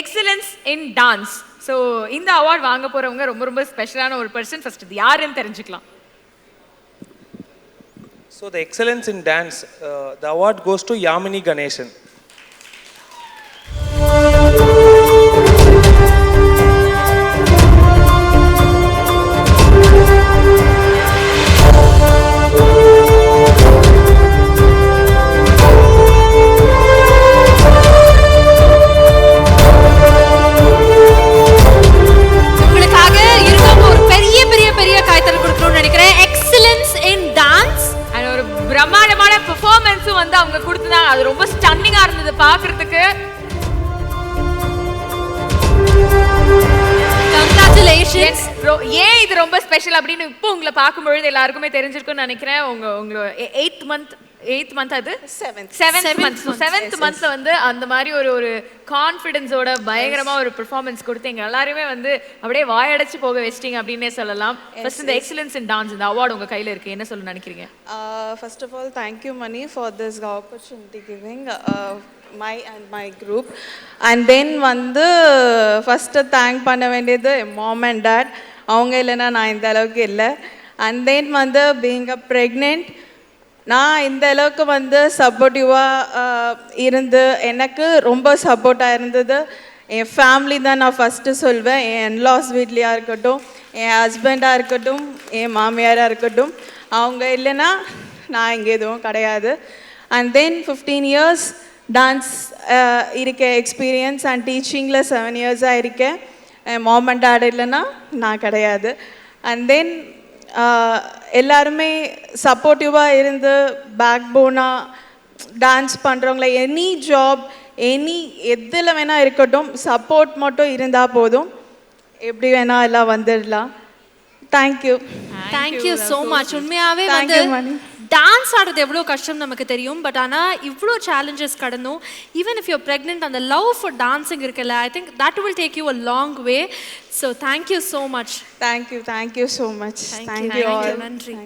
Excellence இன் dance. So இந்த award வாங்க போறவங்க ரொம்ப ரொம்ப ஸ்பெஷலான ஒரு பர்சன். ஃபர்ஸ்ட் இது யாருன்னு தெரிஞ்சுக்கலாம். So the excellence in dance, the award goes to Yamini Ganeshan. பிரம்மாண்டமான பெர்ஃபார்மன்ஸும் வந்து அவங்க கொடுத்துட்டாங்க. அது ரொம்ப ஸ்டன்னிங்கா இருந்தது பார்க்கிறதுக்கு. Congratulations. ஏன் இது ரொம்ப ஸ்பெஷல் அப்படின்னு இப்போ உங்களை பார்க்கும்பொழுது எல்லாருக்குமே தெரிஞ்சிருக்கும்னு நினைக்கிறேன். உங்களோட 8th month அது 7th monthல வந்து அந்த மாதிரி ஒரு கான்ஃபிடன்ஸோட பயங்கரமா ஒரு பெர்ஃபார்மன்ஸ் கொடுத்தீங்க. எல்லாருமே வந்து அப்படியே வாயடைச்சு போக வச்சிட்டீங்க அப்படின்னே சொல்லலாம். ஃபர்ஸ்ட் இந்த எக்ஸலன்ஸ் இன் டான்ஸ் இந்த அவார்ட் உங்க கையில இருக்கு, என்ன சொல்ல நினைக்கிறீங்க? First of all, thank you Mani for this opportunity giving my group. And then வந்து ஃபர்ஸ்ட் தேங்க் பண்ண வேண்டியது mom and dad. அவங்க இல்லைன்னா நான் இந்த அளவுக்கு இல்லை. அண்ட் தென் வந்து பீயிங் அ ப்ரெக்னென்ட், நான் இந்த அளவுக்கு வந்து சப்போர்ட்டிவாக இருந்து எனக்கு ரொம்ப சப்போர்ட்டாக இருந்தது என் ஃபேமிலி தான் நான் ஃபஸ்ட்டு சொல்வேன். என் இன்லாஸ் வீட்லேயா இருக்கட்டும், என் ஹஸ்பண்டாக இருக்கட்டும், என் மாமியாராக இருக்கட்டும், அவங்க இல்லைன்னா நான் இங்கே எதுவும் கிடையாது. அண்ட் தென் 15 years டான்ஸ் இருக்கேன் எக்ஸ்பீரியன்ஸ் அண்ட் டீச்சிங்கில் 7 years-ஆக இருக்கேன். என் மாம் அண்ட் டாட் இல்லைன்னா நான் கிடையாது. அண்ட் தென் எல்லாருமே சப்போர்ட்டிவாக இருந்து பேக் போனாக டான்ஸ் பண்ணுறவங்கள எனி ஜாப் எதில் வேணால் இருக்கட்டும், சப்போர்ட் மட்டும் இருந்தால் போதும், எப்படி வேணால் எல்லாம் வந்துடலாம். Thank you so much. உண்மையாகவே வந்து டான்ஸ் ஆடுறது எவ்வளோ கஷ்டம் நமக்கு தெரியும். பட் ஆனால் இவ்வளோ சேலஞ்சஸ் கடந்தும் ஈவன் இஃப் யூர் ப்ரெக்னென்ட் அந்த லவ் ஃபார் டான்ஸிங் இருக்குல்ல, I think that will take you a long way. So thank you so much. Thank you so much. Thank you. நன்றி.